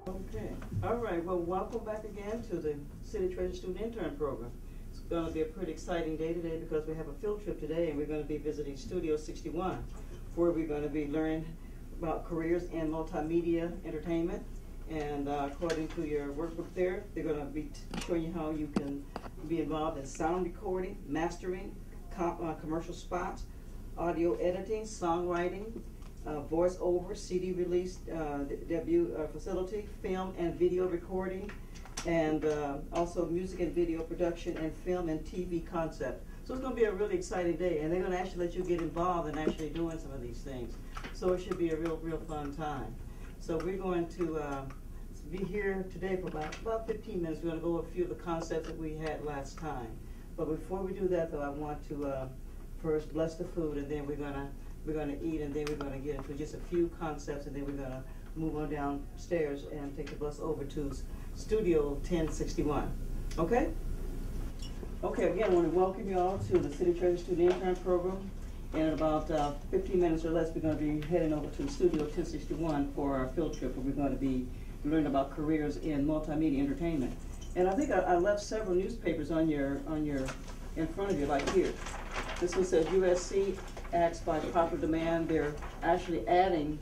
Okay. All right. Well, welcome back again to the City Treasurer Student Intern Program. It's going to be a pretty exciting day today because we have a field trip today, and we're going to be visiting Studio 61, where we're going to be learning about careers in multimedia entertainment. And according to your workbook there, they're going to be showing you how you can be involved in sound recording, mastering, commercial spots, audio editing, songwriting, voiceover, CD release, debut facility, film and video recording, and also music and video production and film and TV concept. So it's going to be a really exciting day, and they're going to actually let you get involved in actually doing some of these things. So it should be a real fun time. So we're going to be here today for about 15 minutes. We're going to go over a few of the concepts that we had last time. But before we do that, though, I want to first bless the food, and then we're going to eat, and then we're going to get into just a few concepts, and then we're going to move on downstairs and take the bus over to Studio 1061. Okay? Okay, again, I want to welcome you all to the City Treasurer Student Intern Program. And in about 15 minutes or less, we're going to be heading over to Studio 1061 for our field trip, where we're going to be learning about careers in multimedia entertainment. And I think I left several newspapers on your in front of you, like here. This one says USC acts by popular demand. They're actually adding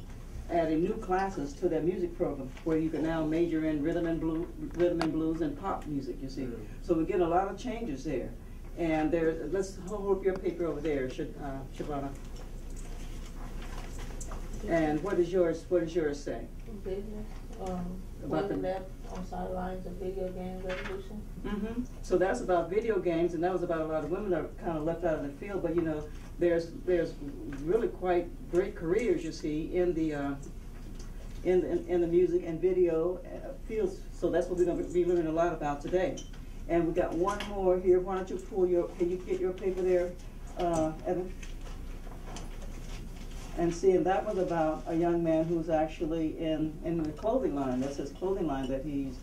new classes to their music program, where you can now major in rhythm and blues and pop music. You see, so we get a lot of changes there. And let's hold up your paper over there, Shabana. And what does yours say? Business. Women left on sidelines of video game revolution. So that's about video games, and that was about a lot of women that are kind of left out of the field. But you know, there's really quite great careers, you see, in the music and video fields. So that's what we're going to be learning a lot about today. And we got one more here. Why don't you can you get your paper there, Evan? And see, and that was about a young man who's actually in the clothing line. That's his clothing line that he's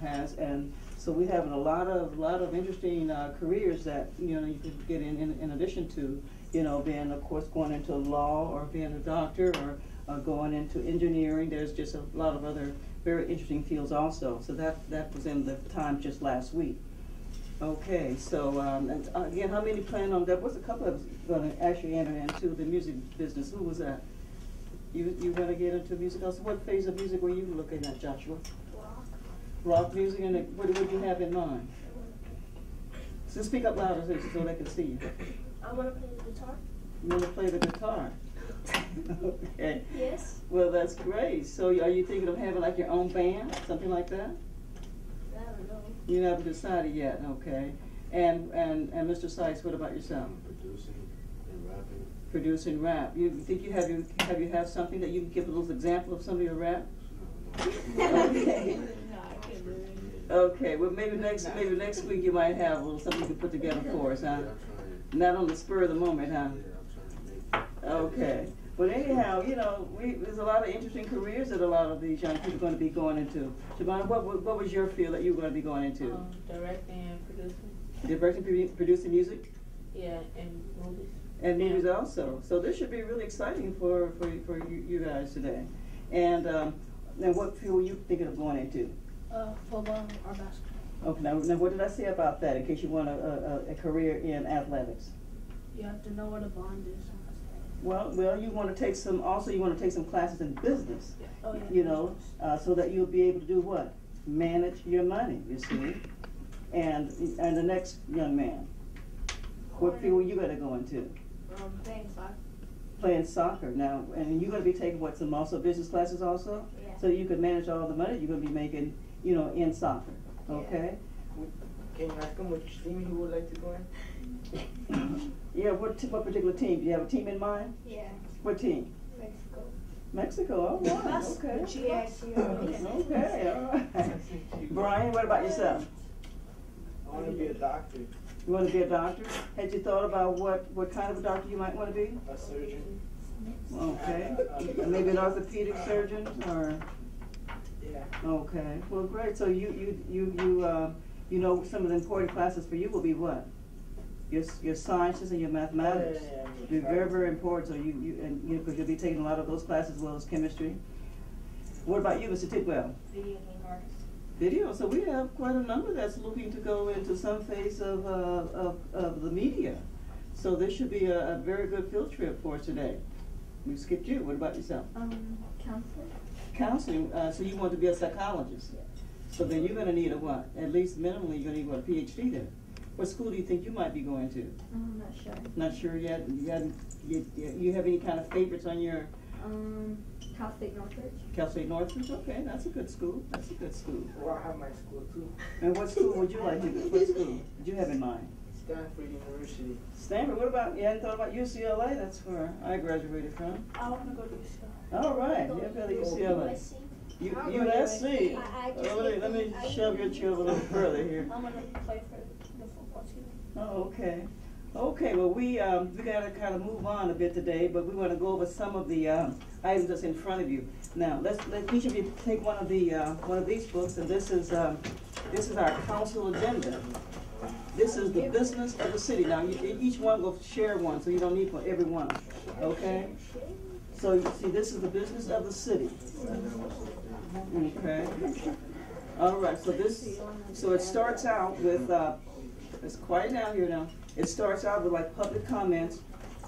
has. And so we have a lot of interesting careers that you could get in addition to being, of course, going into law or being a doctor or going into engineering. There's just a lot of other very interesting fields also. So that was in the Times just last week. Okay, so and again, how many plan on that? What's a couple of us going to actually enter into the music business? Who was that? You going to get into music also? What phase of music were you looking at, Joshua? Rock. Rock music, and what do you have in mind? So speak up louder so they can see you. I want to play the guitar. You want to play the guitar? Okay. Yes. Well, that's great. So are you thinking of having like your own band, something like that? I don't know. You haven't decided yet, okay. And Mr. Sykes, what about yourself? Producing and rapping. Producing rap. You think you have something that you can give a little example of some of your rap? Okay. No, I can't do it. Okay. Well, maybe next week you might have a little something you can put together for us, huh? Yeah, I'm trying. Not on the spur of the moment, huh? Yeah, I'm trying to make it. Okay. But anyhow, there's a lot of interesting careers that a lot of these young people are going to be going into. Shabana, what was your field that you were going to be going into? Directing and producing. Directing, producing music? Yeah, and movies. And movies also. So this should be really exciting for you guys today. And what field were you thinking of going into? Football or basketball. Okay, now what did I say about that in case you want a career in athletics? You have to know what a bond is. Well, you want to take some classes in business, Oh, yeah. so that you'll be able to do what? Manage your money, you see. And the next young man, what field were you going to go into? Playing soccer. Playing soccer. Now, and you're going to be taking what, some also business classes also? Yeah. So you can manage all the money you're going to be making, in soccer, okay? Can you ask him which team he would like to go in? Yeah, what particular team? Do you have a team in mind? Yeah. What team? Mexico. Mexico, all right, okay. Okay, all right. Brian, what about yourself? I want to be a doctor, You want to be a doctor? Had you thought about what kind of a doctor you might want to be? a surgeon. Okay. Maybe an orthopedic surgeon, or? Yeah. Okay. Well, great. So some of the important classes for you will be what? Your sciences and your mathematics. Yeah. Be very, very important. So because you'll be taking a lot of those classes as well as chemistry. What about you, Mr. Tidwell? Video game artist. Video. So we have quite a number that's looking to go into some phase of the media. So this should be a very good field trip for us today. We skipped you. What about yourself? Counselor. Counseling. So you want to be a psychologist? Yes. So then you're going to need a what? At least minimally, you're going to need what, a PhD then. What school do you think you might be going to? I'm not sure. Not sure yet. You have any kind of favorites on your? Cal State Northridge. Cal State Northridge. Okay, that's a good school. That's a good school. Well, I have my school too. And what school would you like to go? What school did you have in mind? Stanford University. Stanford. What about? You hadn't thought about UCLA? That's where I graduated from. I want to go to UCLA. All right. You have got UCLA. USC. USC. Oh, let me shove your chair a little further here. I'm going to play for the football team. Oh, okay. Okay, well, we got to kind of move on a bit today, but we want to go over some of the items that's in front of you. Now, let each of you take one of these books, and this is our council agenda. This is the business of the city. Now, each one will share one, so you don't need for every one. Okay. So you see, this is the business of the city. Okay. All right. So it starts out with. It's quiet down here now. It starts out with like public comments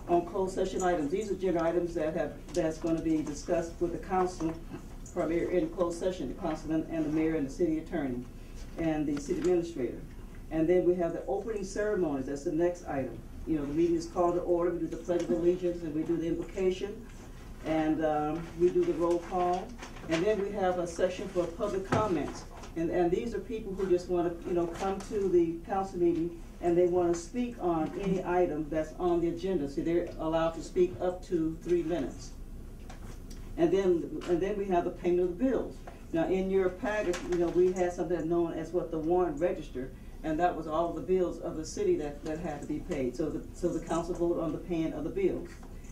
on closed session items. These are general items that's going to be discussed with the council, probably in closed session, the council and the mayor and the city attorney and the city administrator. And then we have the opening ceremonies. That's the next item. You know, the meeting is called to order. We do the Pledge of Allegiance and we do the invocation, and we do the roll call. And then we have a session for public comments. And these are people who just want to, come to the council meeting and they want to speak on any item that's on the agenda. So they're allowed to speak up to 3 minutes. And then we have the payment of the bills. Now in your package, we had something known as what the warrant register, and that was all of the bills of the city that had to be paid. So the council voted on the paying of the bills.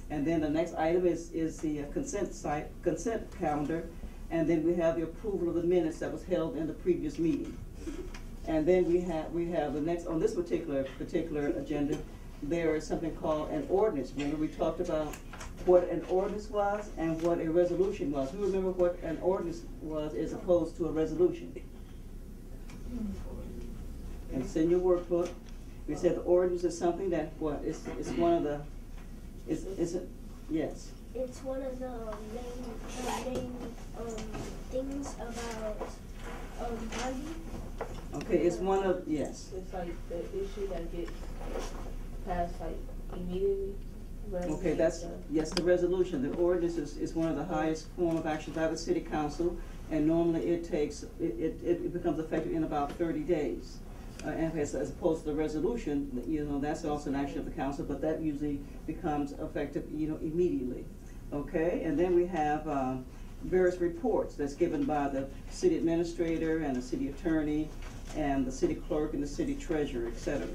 And then the next item is the consent calendar. And then we have the approval of the minutes that was held in the previous meeting. And then we have the next, on this particular agenda, there is something called an ordinance. Remember we talked about what an ordinance was and what a resolution was. Who remember what an ordinance was as opposed to a resolution? And it's in your workbook. We said the ordinance is something that it's one of the, yes. It's one of the main things about bonding. Okay, it's one of, yes. It's like the issue that gets passed like immediately. Okay, yes, the resolution. The ordinance is one of the highest form of action by the city council, and normally it becomes effective in about 30 days. And as opposed to the resolution, that's also an action of the council, but that usually becomes effective, immediately. Okay, and then we have various reports that's given by the city administrator and the city attorney and the city clerk and the city treasurer, etc.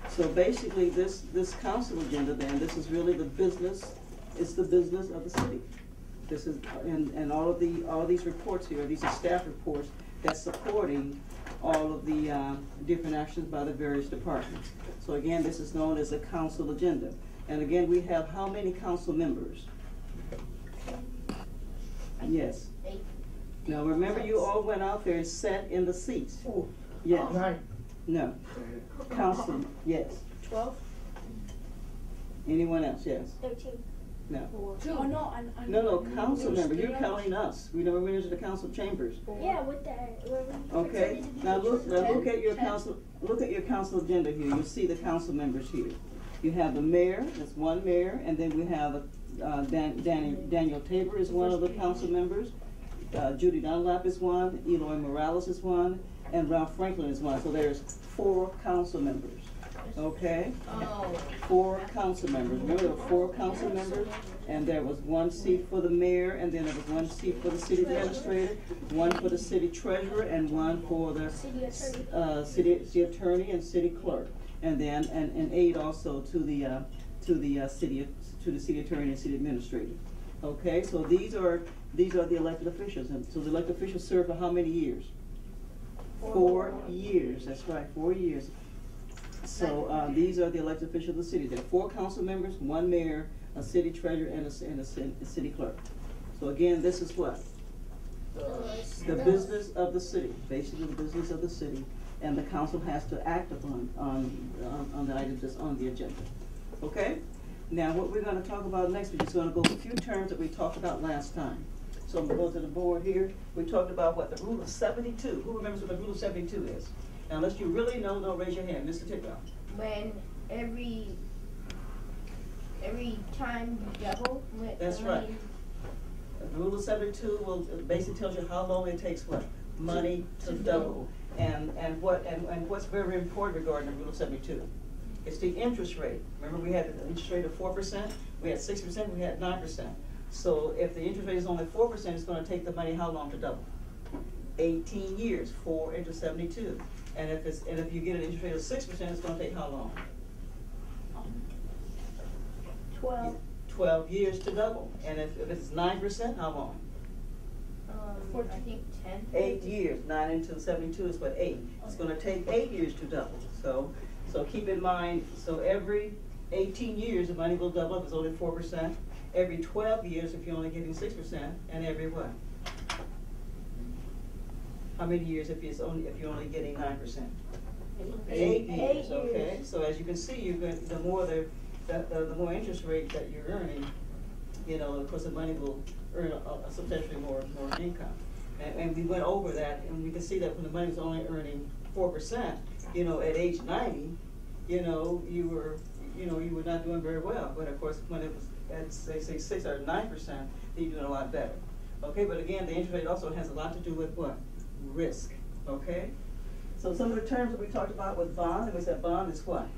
So basically this council agenda then, this is really the business, it's the business of the city. This is, and all of these reports here, these are staff reports that's supporting all of the different actions by the various departments. So again, this is known as a council agenda. And again, we have how many council members? Yes. 8. Now remember, you all went out there and sat in the seats. Oh, Yes. 9. No. Council, yes. 12? Anyone else? Yes. 13. No. Oh, no, I No, council member, you're counting us. We never went into the council chambers. Yeah, with that. Okay. Now look at your council. Look at your council agenda here. You'll see the council members here. You have the mayor. That's one mayor, and then we have Daniel Tabor is one of the council members. Judy Dunlap is one. Eloy Morales is one, and Ralph Franklin is one. So there's 4 council members. Okay? 4 council members. Remember, there were 4 council members, and there was 1 seat for the mayor, and then there was 1 seat for the city administrator, 1 for the city treasurer, and 1 for the city attorney and city clerk, and then an aide also to the city attorney and city administrator. Okay, so these are the elected officials, and so the elected officials serve for how many years? 4 years. That's right, 4 years. So these are the elected officials of the city. There are 4 council members, 1 mayor, a city treasurer, and a city clerk. So again, this is what? The business of the city, basically the business of the city, and the council has to act upon on the items that's on the agenda. Okay? Now, what we're gonna talk about next, we're just gonna go over a few terms that we talked about last time. So I'm gonna go to the board here. We talked about what the rule of 72. Who remembers what the rule of 72 is? Now, unless you really know, don't raise your hand. Mr. Tidwell. When every time you double. That's right. The rule of 72 will basically tells you how long it takes what money to double, and what's very important regarding the rule of 72. It's the interest rate. Remember, we had an interest rate of 4%, we had 6%, we had 9%. So if the interest rate is only 4%, it's going to take the money how long to double? 18 years. 4 into 72. And if you get an interest rate of 6%, it's going to take how long? 12 years to double. And if it's 9%, how long? I think 10. 8 years. 9 into 72 is what, 8. It's going to take 8 years to double. So keep in mind, so every 18 years the money will double if it's only 4%. Every 12 years if you're only getting 6%, and every what? How many years if you're only getting 9%? 8 years. Okay. So as you can see, the more interest rate that you're earning, of course the money will earn a substantially more income. And we went over that, and we can see that when the money was only earning 4%, at age 90, you were not doing very well. But of course, when it was at say 6 or 9%, then you're doing a lot better. Okay, but again, the interest rate also has a lot to do with what? Risk. Okay. So some of the terms that we talked about with bond, and we said bond is what?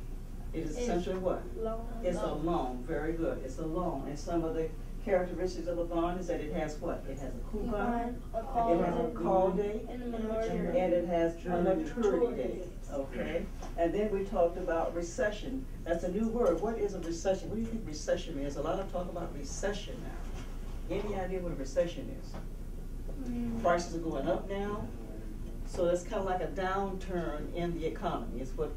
It is essentially what? Loan. It's a loan. Very good. It's a loan. And some of the characteristics of a bond is that it has what? It has a coupon, it has a call date, and it has a maturity date. Okay? And then we talked about recession. That's a new word. What is a recession? What do you think recession means? A lot of talk about recession now. Any idea what a recession is? Prices are going up now. So it's kind of like a downturn in the economy. It's what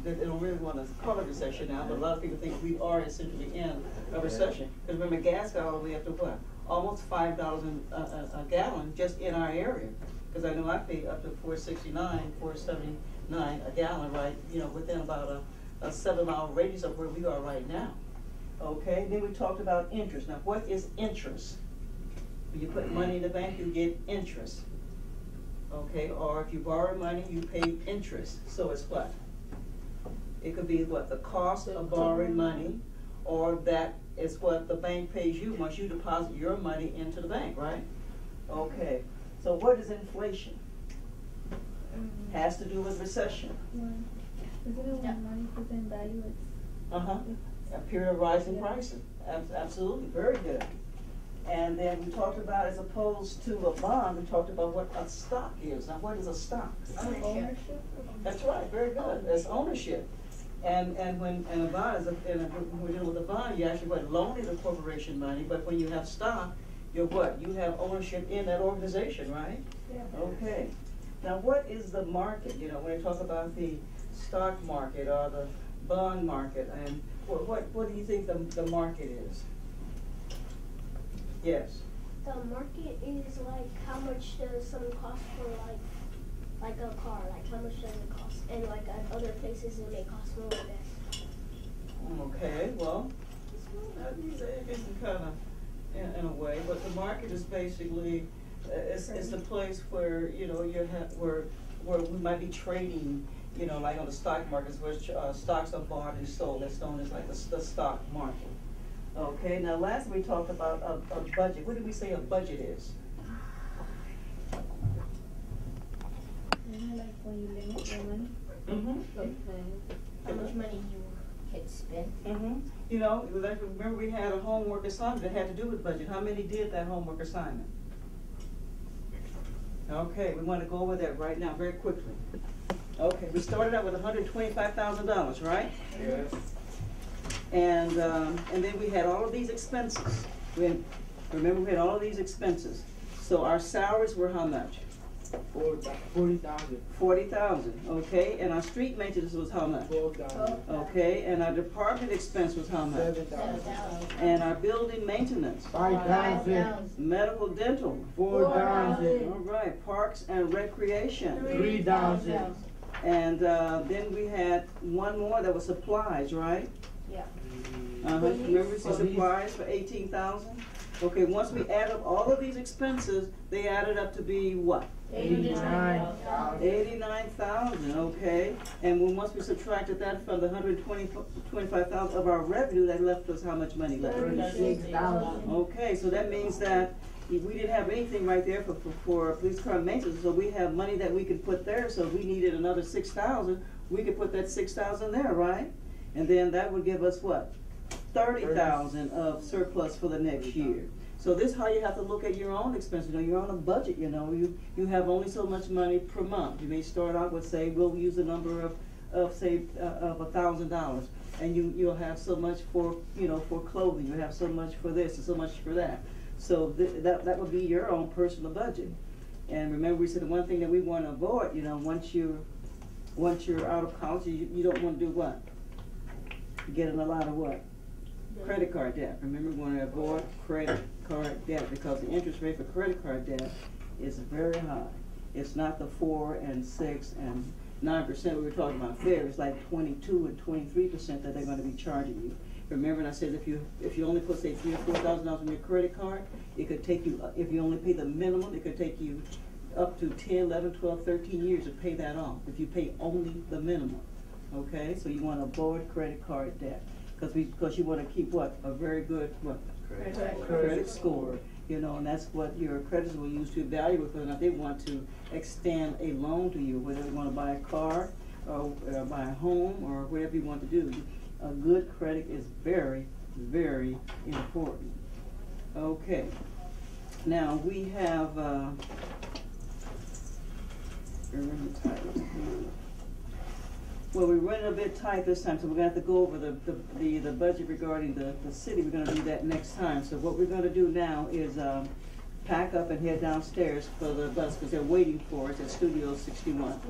they don't really want to call it a recession now, but a lot of people think we are essentially in a recession. Because remember, gas got all the way up to what? Almost $5 a gallon just in our area. Because I know I pay up to $4.69, $4.79 a gallon, right? Within about a 7-mile radius of where we are right now. Okay. Then we talked about interest. Now, what is interest? When you put money in the bank, you get interest. Okay, or if you borrow money, you pay interest. So it's what? It could be what? The cost of borrowing money, or that is what the bank pays you once you deposit your money into the bank, right? Okay, so what is inflation? Has to do with recession. Isn't it when money is in value? A period of rising prices. Absolutely, very good. And then we talked about, as opposed to a bond, we talked about what a stock is. Now, what is a stock? Ownership. That's right, very good. It's ownership. And when a bond is, when we're dealing with a bond, you actually loaning the corporation money, but when you have stock, you're what? You have ownership in that organization, right? Yeah. Okay. Now, what is the market? When we talk about the stock market or the bond market, and what do you think the market is? Yes. The market is like how much does something cost for like a car? Like how much does it cost? And like at other places it may cost more than that. Okay, well, it's kind of in a way, but the market is basically it's the place where where we might be trading. Like on the stock markets where stocks are bought and sold. That's known as like the stock market. Okay, now last we talked about a budget. What did we say a budget is? Isn't it like when you limit your money? How much money you can spend. Remember we had a homework assignment that had to do with budget. How many did that homework assignment? Okay, we want to go over that right now very quickly. Okay, we started out with $125,000, right? Yes. And then we had all of these expenses. Remember, we had all of these expenses. So our salaries were how much? 40,000. 40,000, okay, and our street maintenance was how much? 12,000. Okay, and our department expense was how much? 7,000. And our building maintenance, 5,000. medical dental, 4,000. all right, parks and recreation. 3,000. And then we had one more that was supplies, right? Yeah. Remember the supplies for 18,000? Okay, once we add up all of these expenses, they added up to be what? 89,000. 89,000, okay. And once we subtracted that from the 125,000 of our revenue, that left us how much money left? 36,000. Okay, so that means that we didn't have anything right there for police car maintenance, so we have money that we could put there. So if we needed another 6,000, we could put that 6,000 there, right? And then that would give us what? 30,000 of surplus for the next year. So this is how you have to look at your own expenses. You know, you're on a budget. You know, you have only so much money per month. You may start out with, say, we'll use a number of say of $1,000, and you'll have so much for, you know, for clothing. You have so much for this and so much for that. So that would be your own personal budget. And remember, we said the one thing that we want to avoid. You know, once you're out of college, you don't want to do what? Getting a lot of what? Credit card debt. Remember, we want to avoid credit card debt because the interest rate for credit card debt is very high. It's not the 4 and 6 and 9% we were talking about there. It's like 22 and 23% that they're going to be charging you. Remember, and I said if you only put say $3,000 or $4,000 on your credit card, it could take you. If you only pay the minimum, it could take you up to 10, 11, 12, 13 years to pay that off. If you pay only the minimum, okay. So you want to avoid credit card debt. Because you want to keep what? A very good what? Credit score. You know, and that's what your creditors will use to evaluate whether or not they want to extend a loan to you, whether they want to buy a car or buy a home or whatever you want to do. A good credit is very, very important. Okay. Now we have well, we're running a bit tight this time, so we're going to have to go over the budget regarding the city. We're going to do that next time. So what we're going to do now is pack up and head downstairs for the bus because they're waiting for us at Studio 61.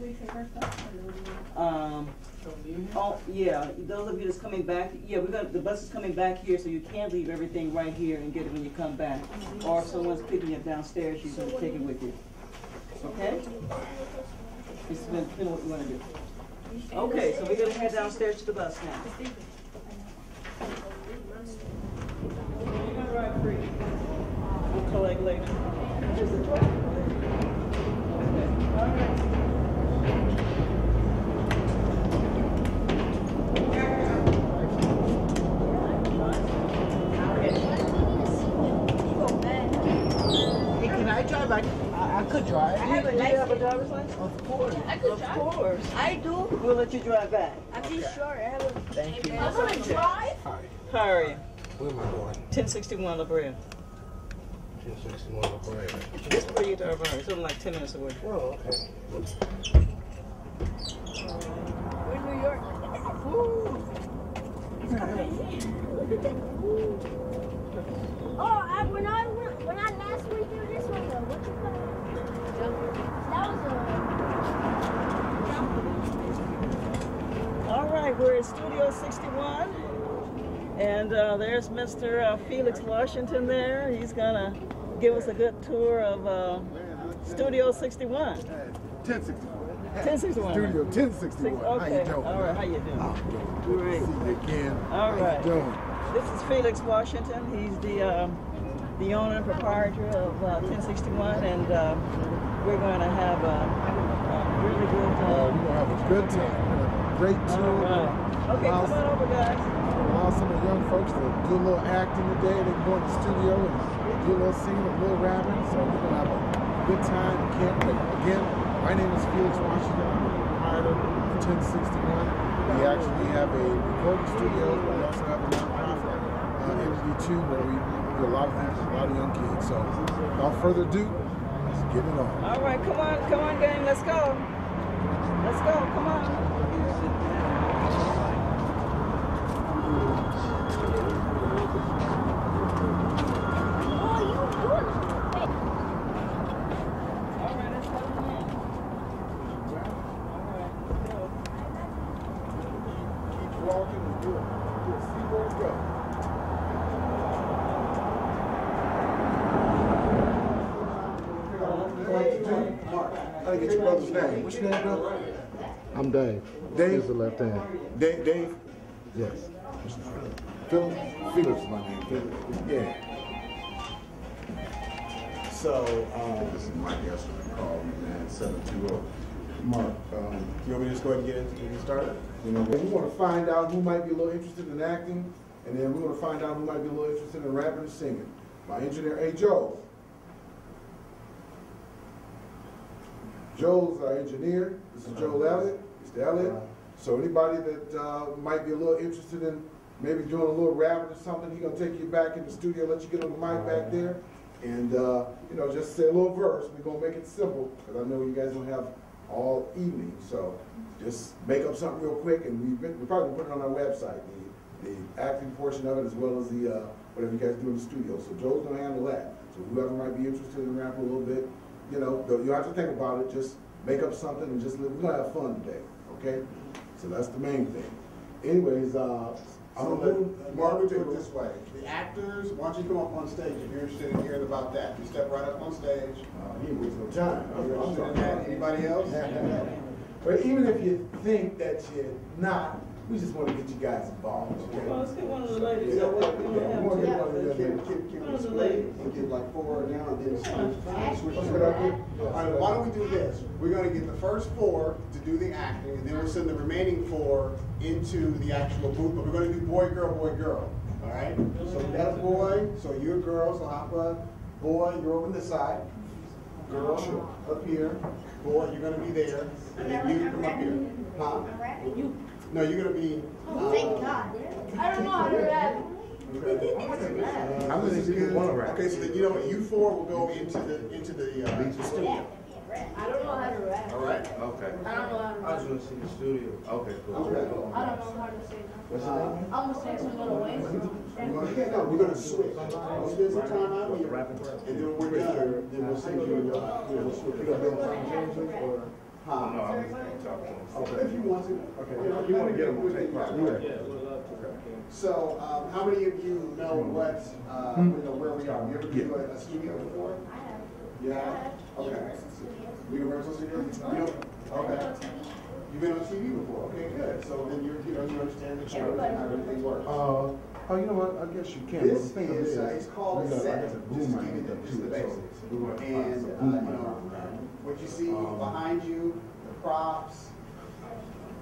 Oh yeah, those of you that's coming back, yeah, the bus is coming back here, so you can leave everything right here and get it when you come back. Or if someone's picking you up downstairs, you can take it with you. Okay? It's depending what you want to do. Okay, so we're going to head downstairs to the bus now. You're going to ride free. We'll collect later. Here's the truck. Okay. All right. Hey, can I drive? I could drive. Do you have a driver's license? Of course. I could Of drive. course. I do. We'll let you drive back. I'm just short. I have a. Thank you. I'm gonna drive. Hi, How are you? where am I going? 1061 La Brea. 1061 La Brea. It's pretty to our bar. It's only like 10 minutes away. Oh, okay. We're in New York. Oh, when I last went through this one, though, what you call it? That was All right, we're in Studio 61. And there's Mr. Felix Washington there. He's going to give us a good tour of Studio 61. 1061. 1061. Studio 1061. Okay. How you doing? All right, how you doing? Oh, good. Great. See you again. All How right. you doing? This is Felix Washington. He's the owner and proprietor of 1061, and we're going to have a really good We're going to have a good time. Great tour. all right. Okay, come on over, guys. Allow some of the young folks to do a little acting today. They can go in the studio and do a little singing, a little rapping. So we're going to have a good time. Can't wait. Again, my name is Felix Washington. I'm the proprietor of 1061. We actually have a recording studio. We also have a nonprofit entity too, where we do a lot of things with a lot of young kids. So without further ado, let's get it on. All right, come on, gang, let's go. Let's go, come on. All right, let's go. Good. See where it goes. Mark, how do you get your brother's name? What's your name, brother? I'm Dave. Dave? He's the left hand. Dave? Yes. Philip? Felix, my name. Felix. Yeah. So, This is Mike Esser. Call me, man. 720. Mark, you want me to just go ahead and get started? You know, we want to find out who might be a little interested in acting, and then we want to find out who might be a little interested in rapping and singing. My engineer, hey, Joe. Joe's our engineer. This is Joe Elliott. Mr. Elliott. So anybody that might be a little interested in maybe doing a little rapping or something, he's going to take you back in the studio, let you get on the mic back there, and, you know, just say a little verse. We're going to make it simple, because I know you guys don't have all evening. So just make up something real quick, and we're probably put it on our website, the acting portion of it, as well as the whatever you guys do in the studio. So Joe's going to handle that. So whoever might be interested in rapping a little bit, you know, you don't have to think about it. Just make up something and just live. We're going to have fun today, okay? So that's the main thing. Anyways, I'm going to let Mark, we'll do it this way. The actors, why don't you come up on stage if you're interested in hearing about that. You step right up on stage. he ain't wasting no time. You're interested in that. Anybody else? But even if you think that you're not, we just want to get you guys involved. Okay? Well, let's get one of the ladies. Yeah, So we we don't have want to get to- one of the Keep One of it the split ladies. and get like 4 now and then switch. Let's get up here. All right, why don't we do this? We're going to get the first 4 to do the acting, and then we'll send the remaining 4 into the actual booth. But we're going to do boy, girl, boy, girl. All right? So that's boy, so you're a girl, so hop up. Boy, you're over this side. Girl, up here. Boy, you're going to be there. And then you come up here. Huh? No, you're going to be. Thank God. I don't know how to rap. How many people want to rap? Okay, so then you know what? You 4 will go into the studio. I don't know how to rap. All right? Okay. I don't know how to I rap. just want to see the studio. Okay, cool. Okay. I don't know how to say What's your nothing. name? I'm gonna sing some little ways. We're gonna switch. We'll spend some time out here, and then when we're done, then we'll send you. We'll switch. You gonna do them simultaneously, or? No, I'm just going to talk to him. Okay, if you want to. Okay, you want to get them to take part? So, how many of you know what, you know where we are? You ever been to a studio before? I have. Yeah. Okay. Universal Studio? You know? Okay. You've been on TV before. Okay, good. So then you understand the cameras and how everything works. Oh, you know what? I guess you can. This The thing is, is, it's called a you know, set, I got just a to boom give mic you up just the too, basics. so we want to And, find some you boom mic know, up. what you see behind you, the props,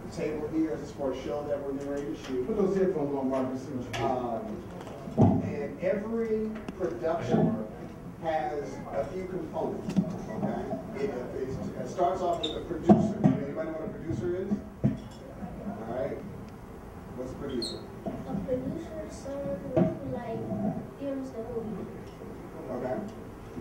the table here is for a show that we're getting ready to shoot. Put those headphones on, Mark, and see what you And every production has a few components, okay? It starts off with a producer. Anybody know what a producer is? All right. What's a producer? A producer, someone who like films the movie. Okay.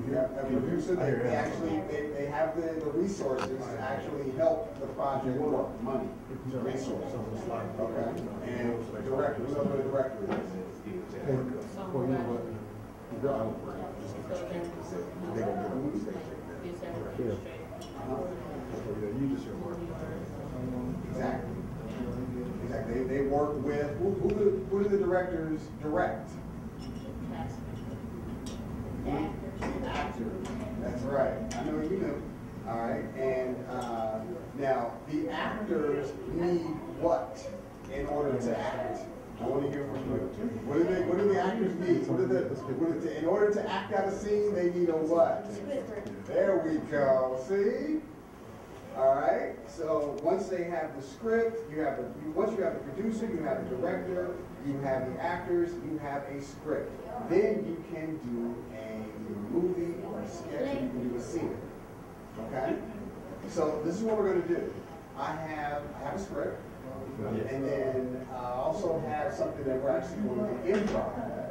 You have a producer, they have the resources to actually help the project work, money, resources. Okay. And director, we know what a director is. Well, you know what? You go out. They gonna get on the stage. You just your work. Exactly. Exactly. They work with, who do the directors direct? Actors. That's right. I know you know. All right. And now the actors need what in order to act? I want to hear from you. What do the actors need? In order to act out a scene, they need a what? There we go. See? All right. So once they have the script, once you have the producer, you have the director, you have the actors, you have a script. Then you can do a movie or a sketch, you can do a scene. Okay? So this is what we're going to do. I have a script, and then I also have something that we're actually going to improv.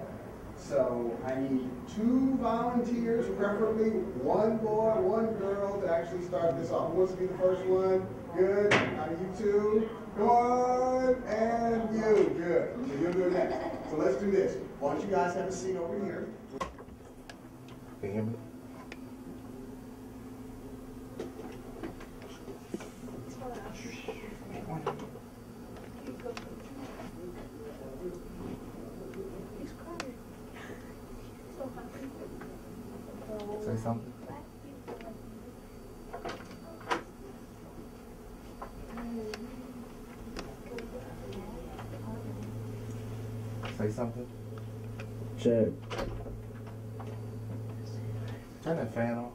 So I need 2 volunteers, preferably 1 boy, 1 girl, to actually start this off. Who wants to be the first one? Good. Out of you 2. Come on. And you. Good. So you'll do it next. So let's do this. Why don't you guys have a seat over here? Can you hear me? say something? Check. Turn that fan on.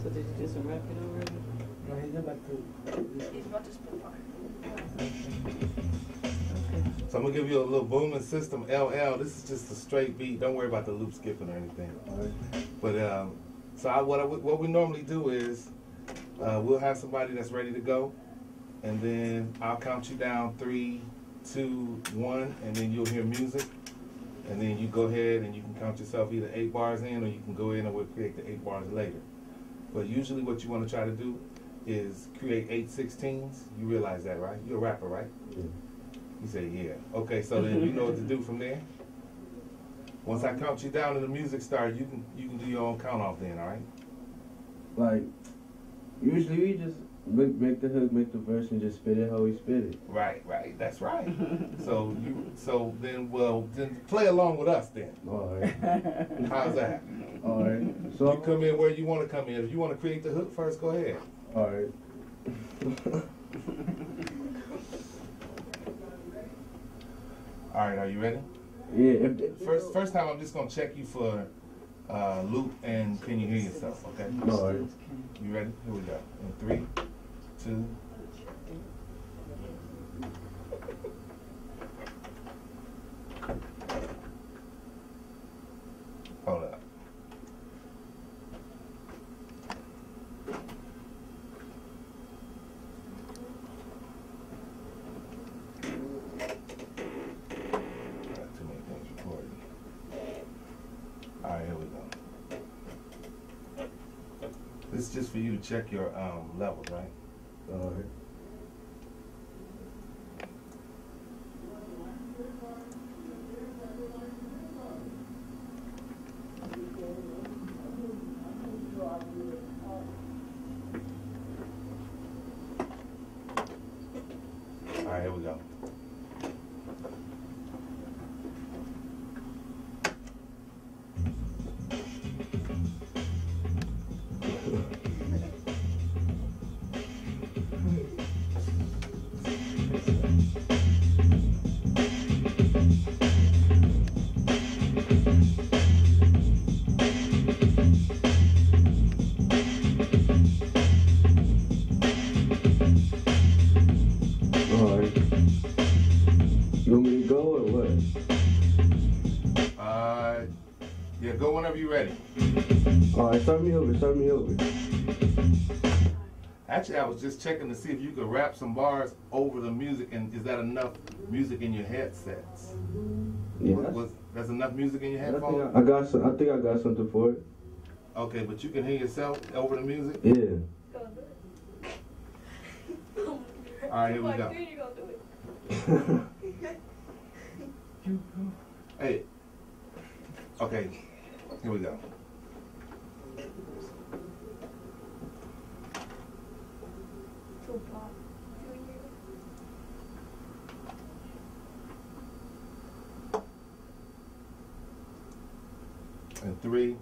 So did you do some rapping already? No, he's about to. He's about to spit fire. So I'm gonna give you a little booming system LL. This is just a straight beat. Don't worry about the loop skipping or anything. But what we normally do is we'll have somebody that's ready to go, and then I'll count you down 3, 2, 1, and then you'll hear music, and then you go ahead and you can count yourself either 8 bars in, or you can go in and we'll create the 8 bars later. But usually what you want to try to do is create 8 16s. You realize that, right? You're a rapper, right? Yeah. You say, yeah. Okay, so then you know what to do from there. Once I count you down and the music starts, you can do your own count off then, all right? Like, usually we just make the hook, make the verse, and just spit it how we spit it. Right, that's right. so then play along with us then. All right. How's that? All right. So You come in where you want to come in. If you want to create the hook first, go ahead. All right. All right, are you ready? Yeah. First time I'm just gonna check you for loop and can you hear yourself? Okay. All right. You ready? Here we go. In 3, 2. Hold up. Too many things recorded. All right, here we go. This is just for you to check your levels, right? All right. All right, here we go. All right. You want me to go or what? Yeah, go whenever you're ready. All right, start me over. Actually, I was just checking to see if you could rap some bars over the music, and is that enough music in your headsets? Yeah. That's enough music in your I headphones? think I got something for it. Okay, but you can hear yourself over the music? Yeah. All right, here we go. Hey. Okay, here we go. And 3,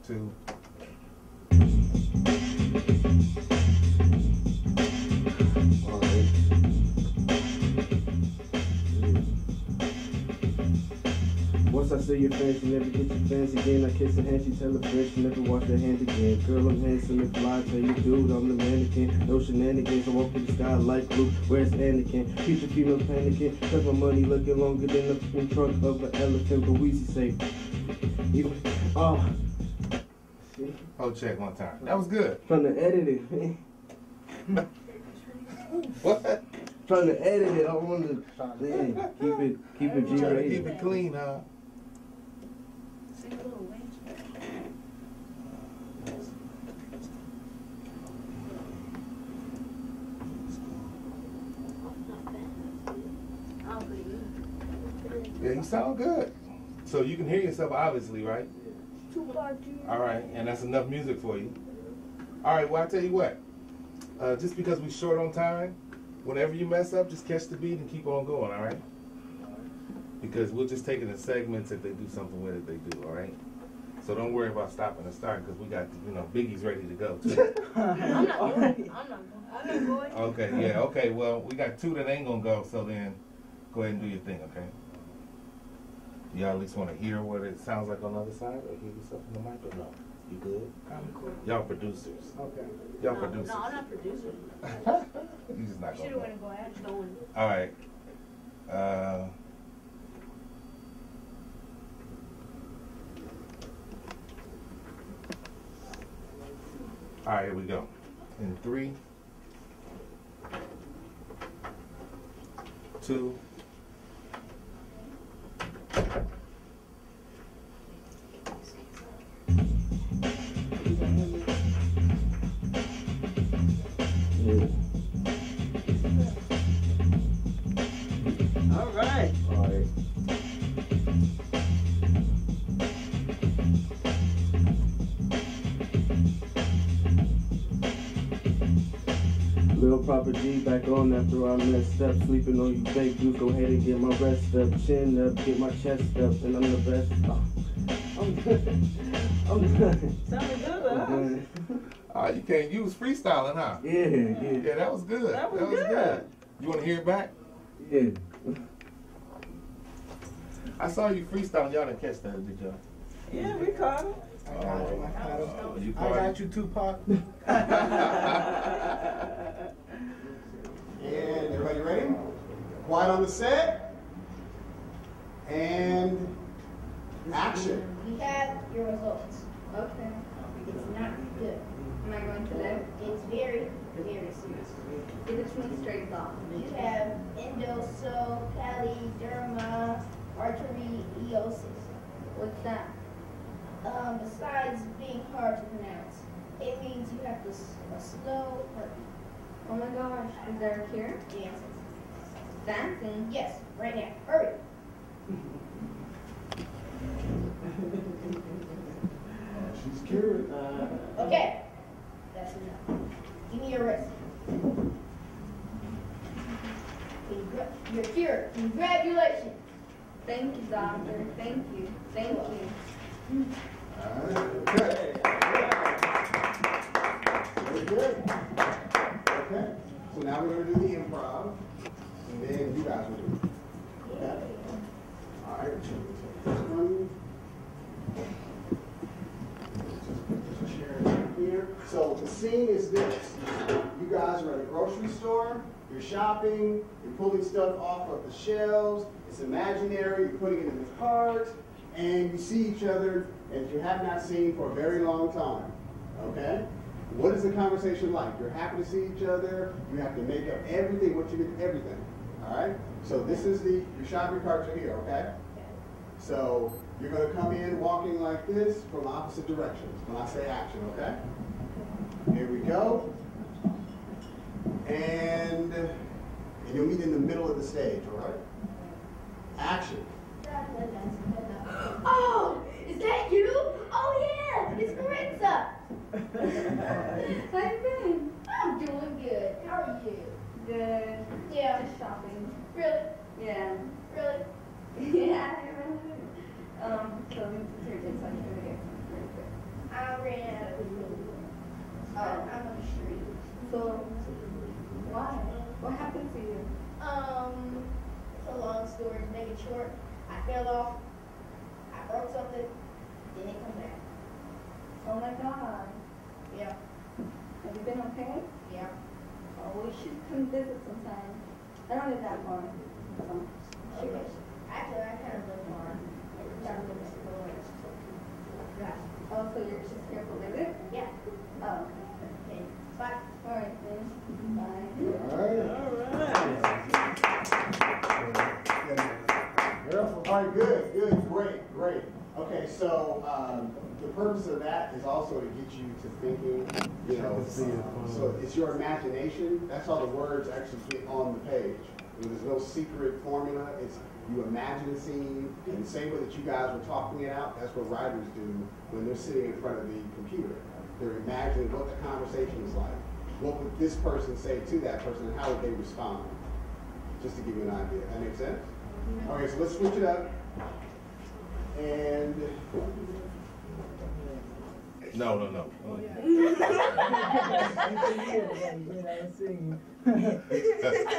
2. All right. Once I see your face, you never get your fans again. I kiss her hand, she tell her friend she never wash her hand again. Girl, I'm handsome and fly, tell you dude, I'm the mannequin. No shenanigans, I walk through the sky like Luke. Where's Anakin? Future female panicking, cause my money looking longer than the trunk of an elephant. But Weezy say, oh. Oh, check one time. That was good. Trying to edit it, man. What? Trying to edit it, I want to keep it Trying to G-rated. keep it clean, huh? Yeah, you sound good. So you can hear yourself, obviously, right? All right, and that's enough music for you. All right, well, I tell you what. Just because we're short on time, whenever you mess up, just catch the beat and keep on going, all right? Because we'll just take it in segments. If they do something with it, they do, all right? So don't worry about stopping and starting because we got, Biggie's ready to go too. I'm not going. I'm not going. Okay, yeah, okay. Well, we got 2 that ain't gonna go, so then go ahead and do your thing, okay? Y'all at least want to hear what it sounds like on the other side, or hear yourself in the mic, or no? You good? I'm cool. Y'all producers. Okay. Y'all producers. No, I'm not producing. You just not Should gonna. have went and go ahead. No one. All right. All right, here we go. In 3, 2. All right. All right. Little Papa G back on after I messed up. Sleeping on you fake dudes, go ahead and get my rest up. Chin up, get my chest up, and I'm the best. I'm done. I'm done. Sounded good, I'm huh? done. You can't use freestyling, huh? Yeah. Yeah, that was good. That was good. You want to hear it back? Yeah. I saw you freestyling. Y'all didn't catch that, did y'all? Yeah, we caught it. I got you. You I caught got it? you, Tupac. And everybody ready? Quiet on the set. And action. We have your results. Okay. It's not good. Am I going to live? It's very, very serious. Give it to me straight off. You have endosochaliderma arteriosis. What's that? Besides being hard to pronounce, it means you have a slow heartbeat. Oh my gosh, is there a cure? Yes. Fancy? Yes, right now. Hurry. She's cured. Okay, that's enough. Give me your wrist. You're cured. Congratulations. Thank you, doctor. Thank you. Thank you. Okay. Very good. Okay. So now we're going to do the improv, and then you guys will do it. Okay. All right. This one. Just put this chair here. So the scene is this: you guys are at a grocery store. You're shopping. You're pulling stuff off of the shelves. It's imaginary. You're putting it in the cart. And you see each other as you have not seen for a very long time, okay? What is the conversation like? You're happy to see each other. You have to make up everything, what you did, everything, all right? So this is your shopping carts are here, okay? So you're gonna come in walking like this from opposite directions when I say action, okay? Here we go. And you'll meet in the middle of the stage, all right? Action. Oh, is that you? Oh yeah, it's Maritza. How you been? I'm doing good. How are you? Good. Yeah. Just shopping. Really? Yeah. Really? Yeah. So here it is. I can get really quick. I ran out of food. I'm on the street. So why? What happened to you? It's a long story to make it short. I fell off. I broke something. Didn't come back. Oh my God. Yeah. Have you been okay? Yeah. Oh, we should come visit sometime. I don't live that far. Sure. Actually, I kind of live far. Oh, so you're just here to visit? Yeah. Oh, okay. Bye. All right, then. Bye. All right, good, great. Okay, so the purpose of that is also to get you to thinking, so it's your imagination. That's how the words actually get on the page. There's no secret formula. It's you imagine a scene, and the same way that you guys were talking it out, that's what writers do when they're sitting in front of the computer. They're imagining what the conversation is like. What would this person say to that person, and how would they respond? Just to give you an idea. That makes sense? Okay, so let's switch it up. And No.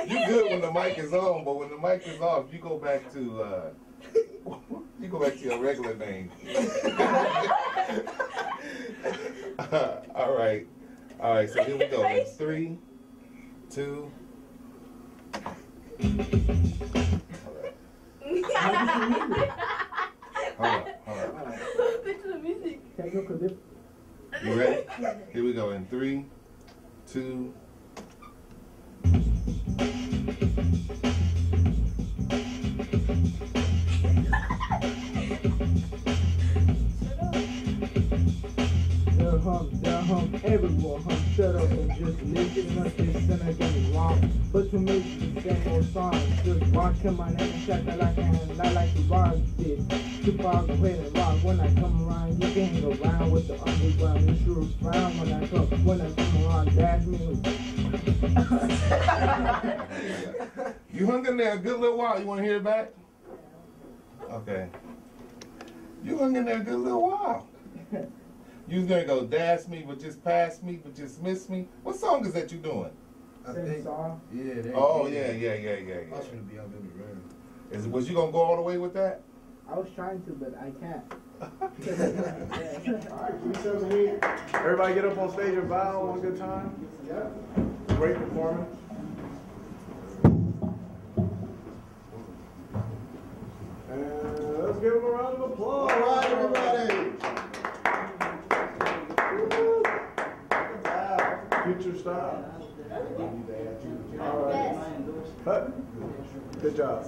You good when the mic is on, but when the mic is off, you go back to your regular name. All right. So here we go. In 3, 2. Hold on. You ready? Here we go. In 3, 2. Everyone, shut up and just listen up this center getting wrong. But to me, the same old song. Just watch come on and check that I can. I like to rock this. Too far away and rock. When I come around, you can hang around with the underground. You sure frown when I come around, that's me. You hung in there a good little while. You want to hear it back? Okay. You hung in there a good little while. You was gonna go dash me, but just pass me, but just miss me. What song is that you doing? Same song? Yeah. Oh yeah. I was gonna be out in the room. Was you gonna go all the way with that? I was trying to, but I can't. Everybody get up on stage and bow. One good time. Yeah. Great performance. And let's give them a round of applause. All right, everybody. Future style. All right. Cut. Good job.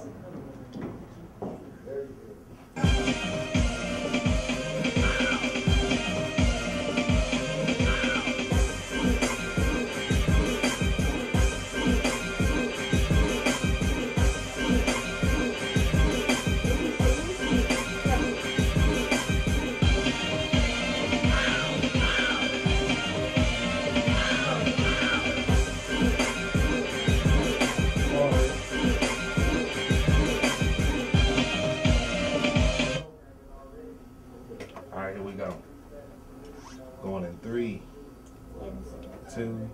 Here we go. Going in 3, 2.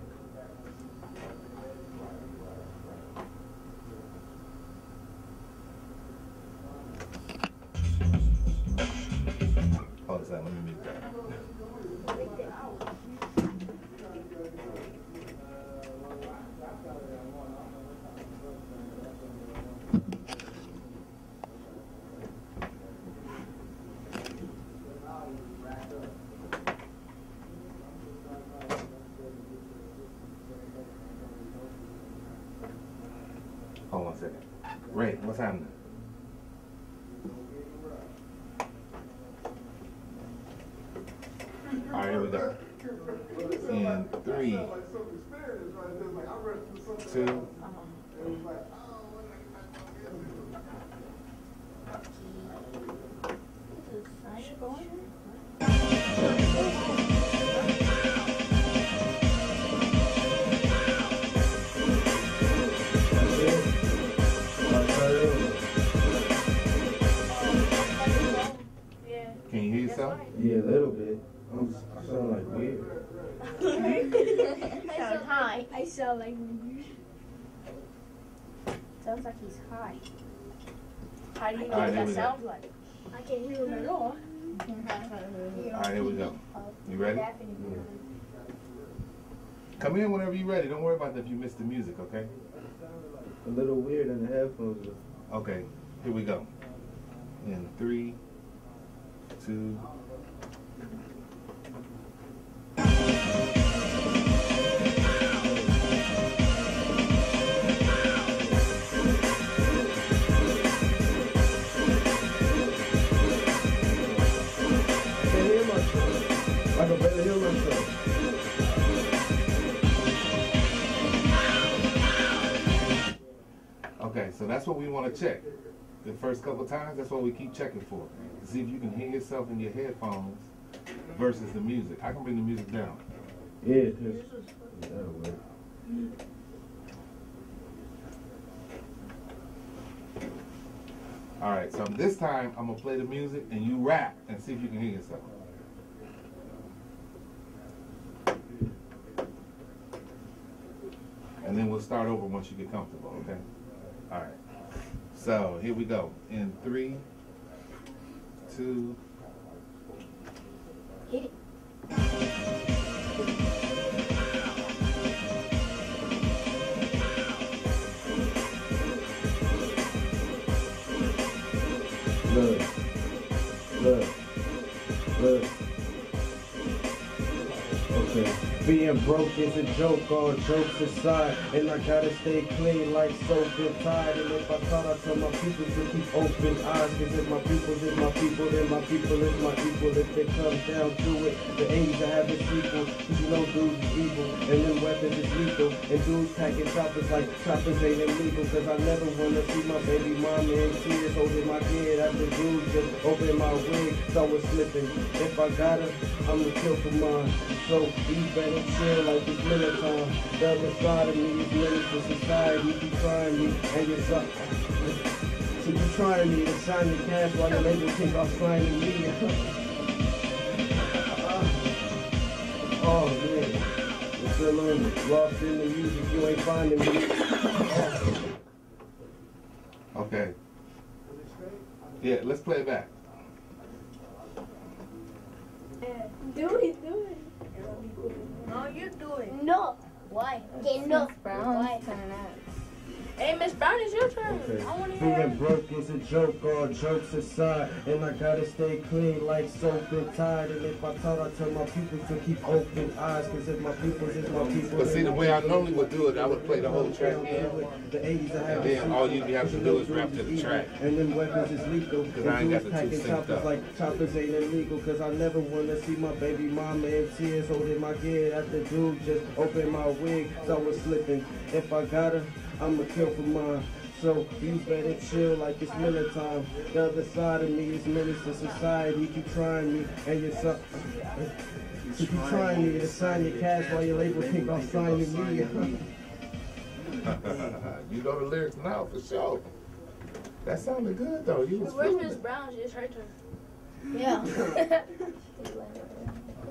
Hold on a second, let me mute that. Hold on a second. Ray, what's happening? All right, here we go. In 3, 2. Can you hear yourself? Yeah, a little bit. I sound like weird. I sound high. I sound like weird. Sounds like he's high. How do you know All right, what that here we go. sounds like? I can't hear him at all. All right, here we go. You ready? Come in whenever you're ready. Don't worry about if you missed the music, okay? A little weird in the headphones. Okay, here we go. In 3, 2. I can barely hear myself. Okay, so that's what we want to check. The first couple times, that's what we keep checking for. To see if you can hear yourself in your headphones versus the music. I can bring the music down. Yeah, that'll work. All right, so this time I'm going to play the music and you rap and see if you can hear yourself. And then we'll start over once you get comfortable, okay? All right. So here we go. In 3, 2. Hit it. Look. Okay. Being broke is a joke, all jokes aside. And I gotta stay clean like soap and tide. And if I thought I'd tell my people to keep open eyes. Cause if my peoples is my people, then my people is my equal. If it comes down to it, the age I have a sequel. Cause you know dudes is evil, and them weapons is lethal. And dudes packing choppers like choppers ain't illegal. Cause I never wanna see my baby mama in tears holding my kid after dudes just open my wig. So I was slipping. If I got her, I'ma kill for mine. So you better chill like it's minute time. The other side of me is menace to society. You trying me and you're so you trying me to sign your cash while your label think I'm signing me. Oh man, you're still on it. Lost in the music, you ain't finding me. Okay. Yeah, let's play it back. Do it. No, you do it. No. Why? Okay, no. Why? Hey, Miss Brown, it's your turn. Okay. I want to hear Being it. broke is a joke, all jokes aside. And I gotta stay clean like soap and tide. And if I thought I'd tell my people to keep open eyes. Cause if my peoples is my people. But see, the way I normally would do it, I would play the whole track in. The 80s I have And then all you have to do is rap to the track. And then weapons is lethal. Cause I ain't got the two packing synced choppers up. like choppers ain't illegal. Cause I never wanna see my baby mama in tears holding my kid after dude just opened my wig. So I was slipping. If I got her, I'ma kill for mine. So you better chill like it's Miller time. The other side of me is menace to society. You keep trying me and you're so keep trying me to sign your cash while your label think I'm signing me. You know the lyrics now for sure. That sounded good though. You was Where's feeling Miss it. Brown? It's her turn. Yeah.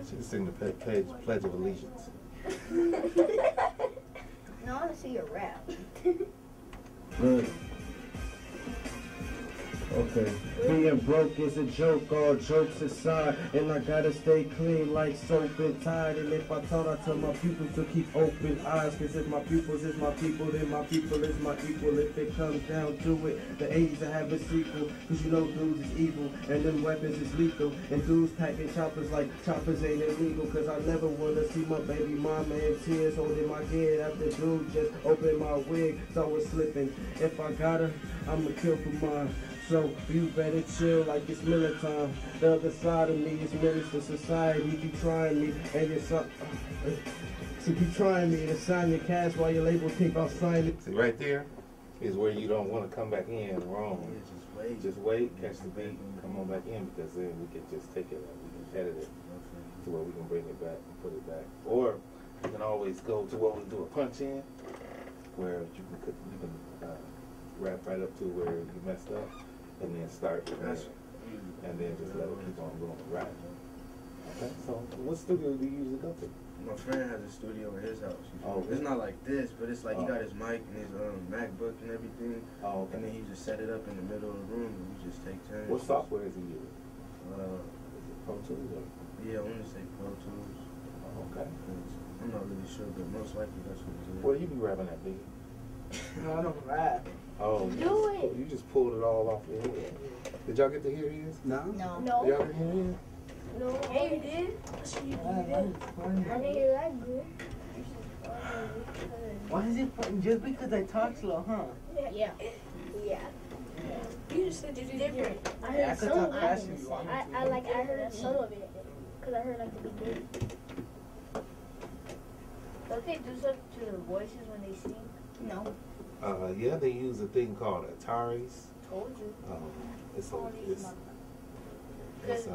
She can sing the Pledge of Allegiance. No, I want to see your rap. Good. Okay. Being broke is a joke, all jokes aside. And I gotta stay clean like soap and tide. And if I thought I'd tell my people to keep open eyes. Cause if my peoples is my people, then my people is my equal. If it comes down to it, the 80s I have a sequel. Cause you know dudes is evil, and them weapons is lethal. And dudes packing choppers like choppers ain't illegal. Cause I never wanna see my baby mama in tears holding my kid after dude just opened my wig. So I was slipping. If I got her, I'ma kill for mine. So you better chill like it's Miller time. The other side of me is menace to society. You keep trying me and you're so keep trying me to sign your cash while your label think I'll sign it. See right there is where you don't want to come back in wrong. Just wait, catch the beat, and come on back in because then we can just take it and we can edit it to where we can bring it back and put it back. Or you can always go to what we do a punch in where you can wrap right up to where you messed up. And then start from there. And then just let it keep on going, right? Okay, so what studio do you usually go to? My friend has a studio at his house. Oh, It's not like this, but it's like he got his mic and his MacBook and everything. Oh, okay. And then he just set it up in the middle of the room and we just take turns. What software is he using? Is it Pro Tools or? Yeah, I want to say Pro Tools. Oh, okay. I'm not really sure, but most likely that's what it's in. Where you be rapping at, B? No, I don't rap. Oh, you just pulled it all off your head. Did y'all get to hear his? No. Did y'all hear his? No. Hey, you did? I didn't hear that good. Why is it funny? Just because I talk slow, huh? Yeah. You just said you did different. I Yeah, I heard could some talk of fast it. if you want me to. I heard some of it. Because I heard like the beginning. Don't they do something to their voices when they sing? No. Yeah, they use a thing called Ataris. Told you. It's a, Because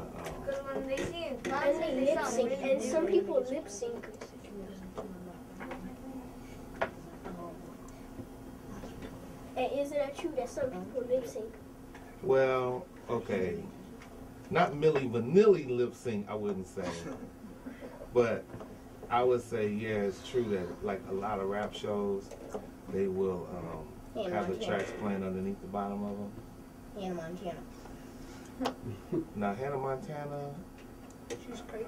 when they sing in And classes, they they lip sound sync. really And some really people good. lip sync. And isn't that true that some people lip sync? Well, okay. Not Milli Vanilli lip sync, I wouldn't say. But I would say, yeah, it's true that like a lot of rap shows, they will have the tracks playing underneath the bottom of them. Hannah Montana. Now, Hannah Montana, She's crazy.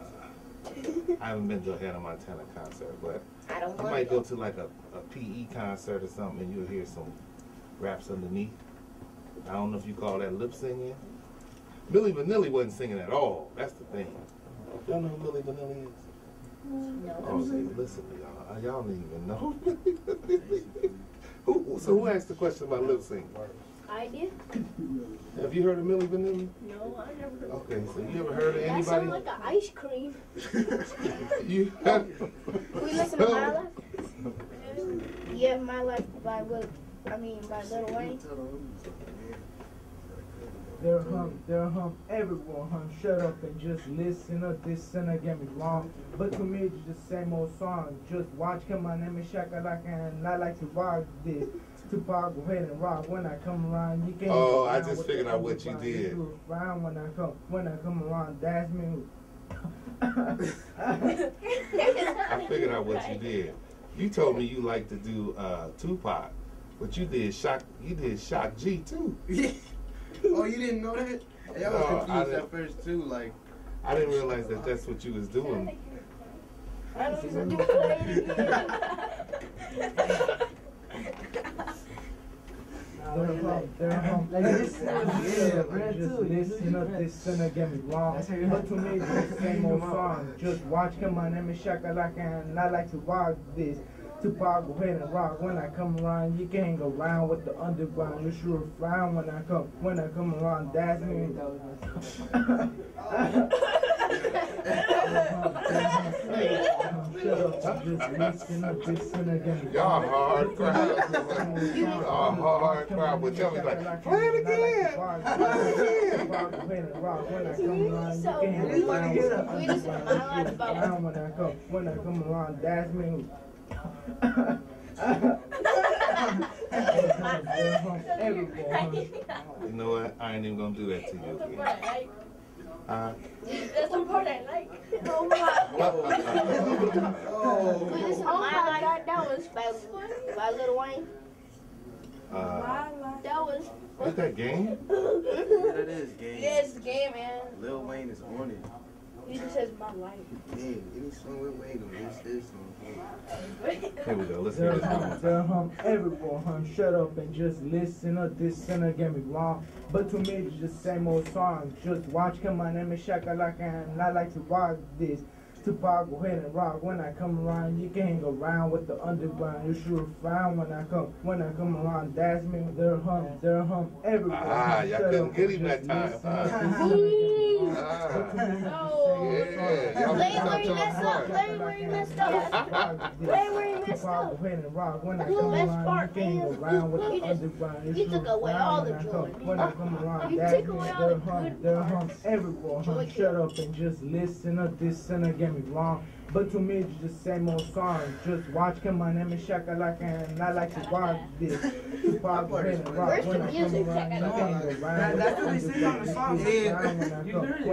I haven't been to a Hannah Montana concert, but I don't you want might to go to like a PE concert or something and you'll hear some raps underneath. I don't know if you call that lip singing. Milli Vanilli wasn't singing at all. That's the thing. Y'all know who Milli Vanilli is? No. Oh, see, listen to y'all. Y'all didn't even know. So who asked the question about lip singing? I did. Have you heard of Milli Vanilli? No, I never heard. Okay, so you ever heard of That anybody? sounds like an ice cream. You have? We listen to My Life? Yeah, My Life by Lil Wayne. They're everyone, shut up and just listen up. This sinner get me wrong, but to me it's just the same old song. Just watch, come on, name me Shakalaka, and I like to rock this. Tupac, go ahead and rock. When I come around, you can't. Oh, I just figured out what you did. When I come around, that's me. I figured out what you did. You told me you like to do Tupac, but you did Shock G too. Oh, you didn't know that? Hey, I was confused at first too. Like, I didn't realize that that's what you was doing. I don't even do it again. Listen up, this sinner get me wrong. But to me, it's the same old song. Just watch, come on, name me Shakalaka, and I like to rock this. Tupac, go ahead and rock. When I come around, you can't go around with the underground. You sure frown when I come around. That's me. Y'all hard crowd. Y'all hard crowd. But tell me like, play it again. When I come around, that's me. You know what? I ain't even gonna do that to you again. That's the part I like. Oh my God. Oh my God, that was by Lil Wayne. That was. Is that game? yeah, that is game. Yeah, it's the game, man. Lil Wayne is on it. He just says my life. Yeah, any song with Wayne, this song. Here we go. Let's hear this one. Everyone, shut up and just listen up. This sinner get me wrong, but to me it's just the same old song. Just watch, come on, name me Shakalaka, and I like to rock this. Tupac, go ahead and rock. When I come around, you can't go around with the underground. You sure frown when I come around. That's me. They're hum, everyone. Ah, y'all couldn't get him that time. Play where he messed up. Play where he messed up. Play where he messed up. When I The come best around, part you can't go is around with the underground. you took away all the joy. When I come around, You that's took me. away all the They're good hum, everyone. Shut up and just listen up. This sinner get me wrong. But to me, it's just the same old song. Just watch, come on, name me Shakalaka, and I like to rock this. Tupac, go ahead and rock. When I come around, you can't go around. That's what they sing on the song. When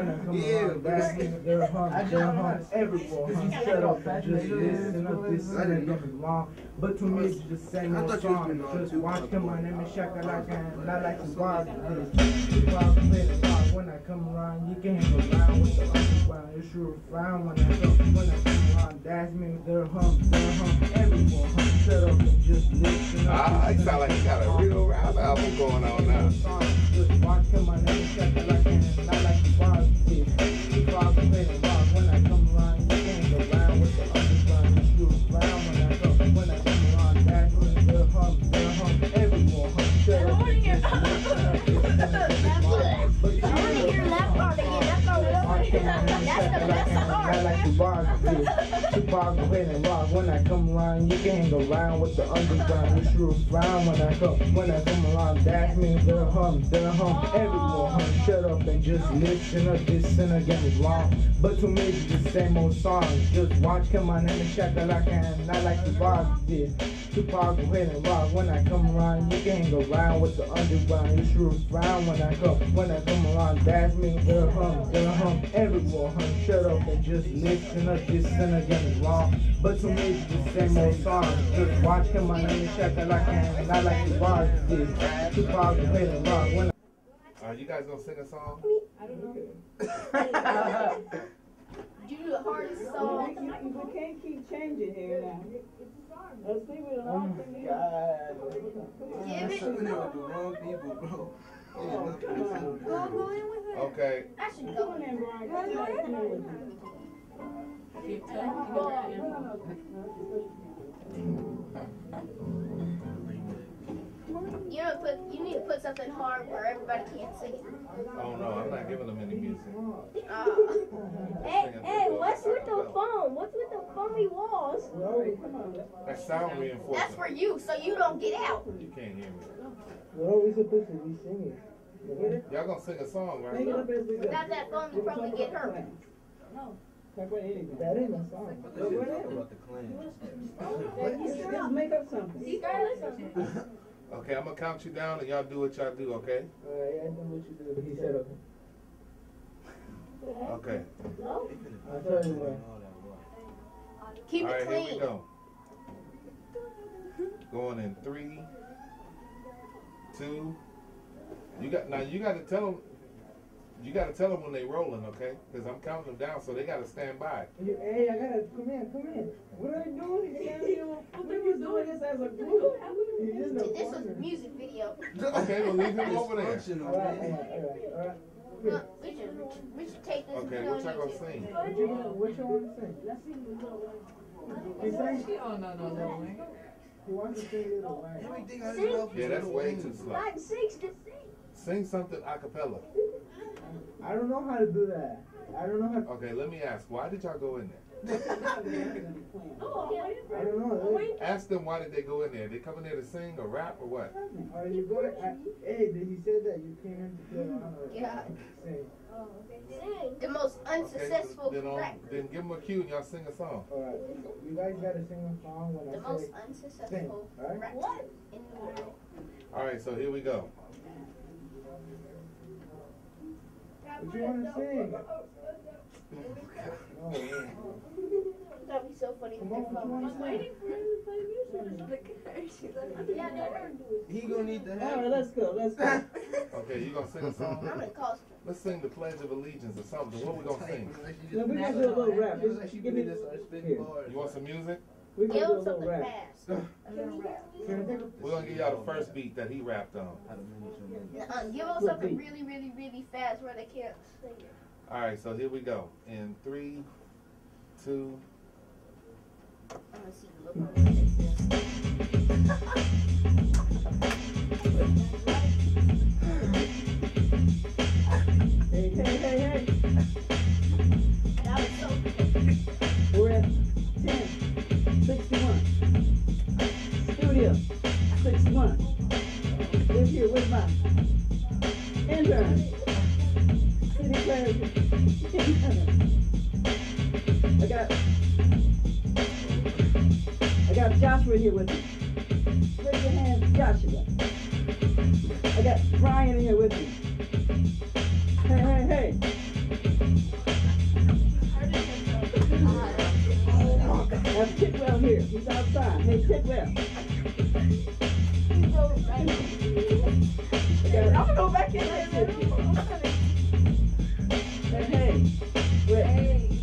I come around, that's me. They're hum, everyone. Shut up and just listen up. This sinner get me wrong. But to me, it's just the same old song. Just watch, come on, name me Shakalaka, and I like to rock this. Tupac, go ahead and rock. When I come around, you can't go around with the underground. You sure frown when I come around. That's me, they're hum, everyone, shut up and just listen up. Ah, you sound like you got a real rap album going on now. Just watch, come on, name check it like and I like to rock this. Tupac, go ahead and rock. When I come around, you can't go around with the underground. You shoot around when I come around. That's me, they're hum, everyone, shut up and just listen up. I want to hear that part again. That's the best part. I like to rock this. Tupac, go ahead and rock. When I come around, you can't go around with the underground. You sure frown when I come around. That's me, they're hum, everyone. Shut up and just listen up. This sinner get me wrong. But to me, it's just the same old song. Just watch, come on, name me Shakalaka, and I like to rock this. Tupac, go ahead and rock. When I come around, you can't go around with the underground. You sure frown when I come around. That's me, they're hum, everyone. Shut up and just just listen or just sin against law. But to me, it's the same old song. Just watch him on the check that I can, not like you watch this. Too far to play the rock. When Are you guys gonna sing a song? I don't know. Do the hardest song. We can't keep changing here now. Let's see what oh my God. Give it. With the wrong people, bro. Go in with it. Okay. I should go in, Brian. You need to put something hard where everybody can't sing it. Oh no, I'm not giving them any music. Hey, what's with the foam? What's with the foamy walls? That's sound reinforcement. That's for you, so you don't get out. You can't hear me. What are we supposed to be singing? Y'all gonna sing a song, right? Without that foam, you probably get hurt. That ain't a song. About the clan. Just make up something. Okay, I'm gonna count you down and y'all do what y'all do, okay? Alright, I know what you do. He said okay. Okay. I'll tell you what. Keep All it right, clean. here we go. Going in 3, 2. You gotta tell them. You gotta tell them when they rolling, okay? Because I'm counting them down, so they gotta stand by. Hey, I gotta come in. What are you doing? We was doing this as a group. This is a music video. Okay, well leave him over there. Alright. Look, we should take this Okay, and what put it y'all on gonna sing? What you want to sing? He sang? She don't know no Lil Wayne. He wants to sing Little Wayne. Yeah, that's way too slow. Like 6 to 6. Sing something a cappella. I don't know how to do that. I don't know how to. Okay, let me ask. Why did y'all go in there? I don't know. Ask them why did they go in there. They come in there to sing or rap or what? Are you going? Hey, he said that you came in to play on or Yeah. sing. The most unsuccessful Okay, rap. then give them a cue and y'all sing a song. Alright. You guys gotta sing a song when The I most say unsuccessful sing, right? rap in the world. Alright, so here we go. What you want to sing? Oh, yeah. That'd be so funny. Come on, what you want to sing? He gonna need to All have. right, let's go. Okay, you gonna sing a song? I'm gonna cost. Let's sing the Pledge of Allegiance or something. What we gonna sing? No, we gonna do a little rap. Just Give me this here. You want some music? We gonna do a Give little something rap. fast. We're gonna give y'all the first beat that he rapped on. Give us something really, really, really fast where they can't sing it. Alright, so here we go. In 3, 2. I'm gonna see the look on their faces. Hey. That was so good. We're at 10:61. Studio 61. Who's here? Where's my intern? City clerk. I got Joshua here with me. Raise your hand, Joshua. I got Brian here with me. Hey. I have Tidwell here. He's outside. Hey, Tidwell. I'm gonna go back in there. Hey, we're at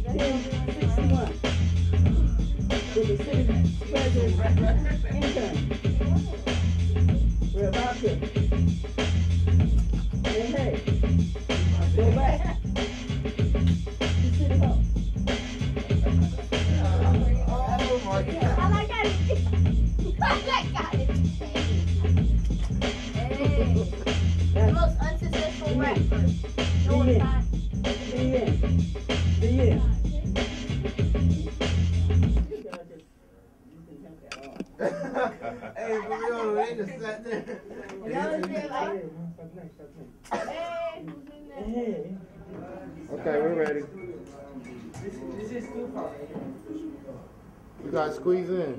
10:61 with the city treasurer intern. We're about to. Hey, go back to City Hall. I like how it. The most unsuccessful rapper. No one's got. The end. Hey, for real, they just sat there. Hey. Okay, we're ready. This is too far. You guys squeeze in.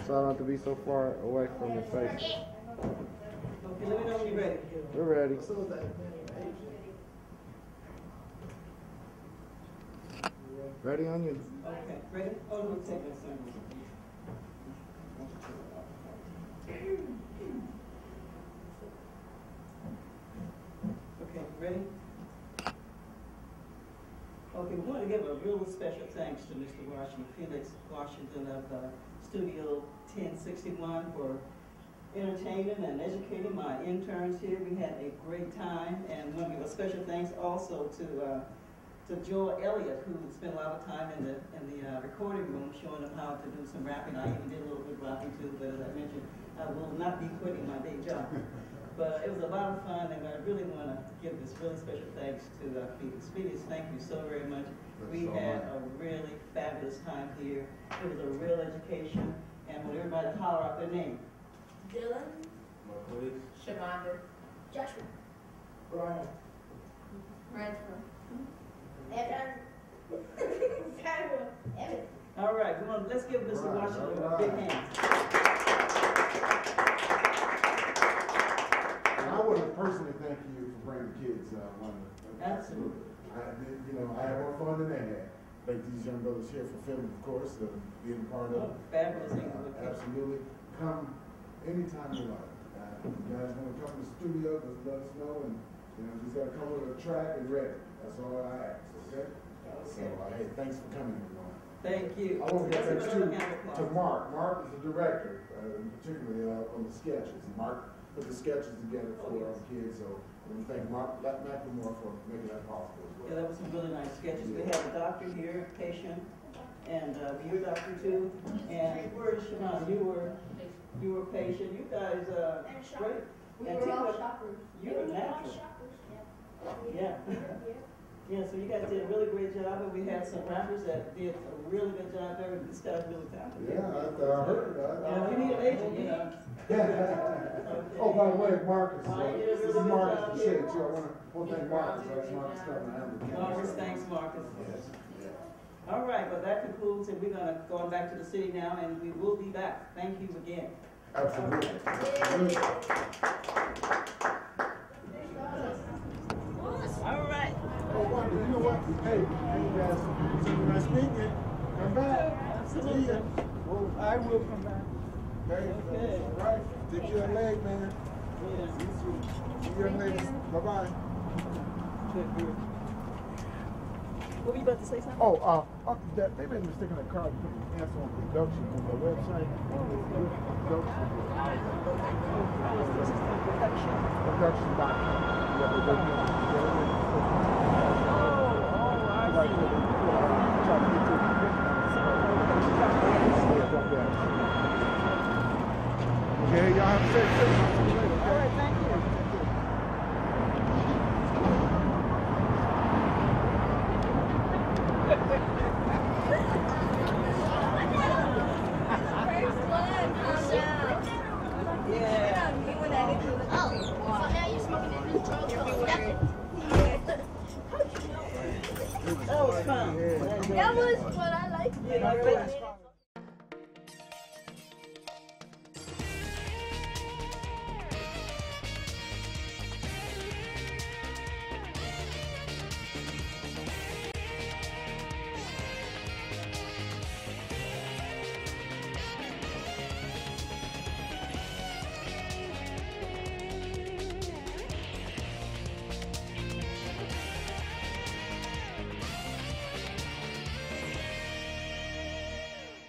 So I don't have to be so far away from your face. Okay, let me know when you're ready. We're ready. Ready on you. Okay, ready? Oh, let me take this one. Okay, ready? Okay, we want to give a real special thanks to Mr. Washington, Felix Washington of Studio 1061 for entertaining and educating my interns here. We had a great time, and we want to give a special thanks also to Joel Elliott, who spent a lot of time in the recording room showing them how to do some rapping. I even did a little bit of rapping too, but as I mentioned, I will not be quitting my day job. But it was a lot of fun, and I really want to give this really special thanks to Felix. Felix, thank you so very much. We had a really fabulous time here. It was a real education, and I want everybody to holler out their name. Dylan. Shamanda. Joshua. Brian. Ransom. Evan. Samuel. Evan. All right, let's give Mr. Washington a big hand. I want to personally thank you for bringing the kids. Absolutely. I had more fun than they had. Thank these young brothers here for filming, of course, being a part of it. Fabulous things with kids. Absolutely. Come anytime you like. You guys want to come to the studio, just let us know, and just got to come with a track and ready. That's all I ask, okay? So, hey, thanks for coming, everyone. Thank you. I want to give thanks to Mark. Mark is the director, particularly on the sketches. Mark put the sketches together for our kids, so we thank Mark McLemore for making that possible as well. Yeah, that was some really nice sketches. We had a doctor here, patient, and you're a doctor too. And where's Shimon? You were patient. You guys, great. We were all shoppers. You were natural. Yeah. Yeah, so you guys did a really great job, and we had some rappers that did a really good job there. This guy's really talented. Yeah, I heard that. Yeah, we need an agent, Okay. Oh, by the way, Marcus. This This is Marcus the Shade, too. I want to thank Marcus. That's Marcus coming. Marcus, thanks, Marcus. Yes. All right, well, that concludes, and we're going to go back to the city now, and we will be back. Thank you again. Absolutely. All right. Oh, Wanda, you know what? Hey, you guys, when I speak it, come back. Absolutely. See ya. Well, I will come back. Okay. All right. Take your leg, man. Yeah. See you, ladies. Bye-bye. What were you about to say something? Oh, they made a mistake on that card. Put the answer on production on their website. Production.com. Okay, y'all have a safe trip. All right, thank you. That was fun. That was what I liked. Yeah,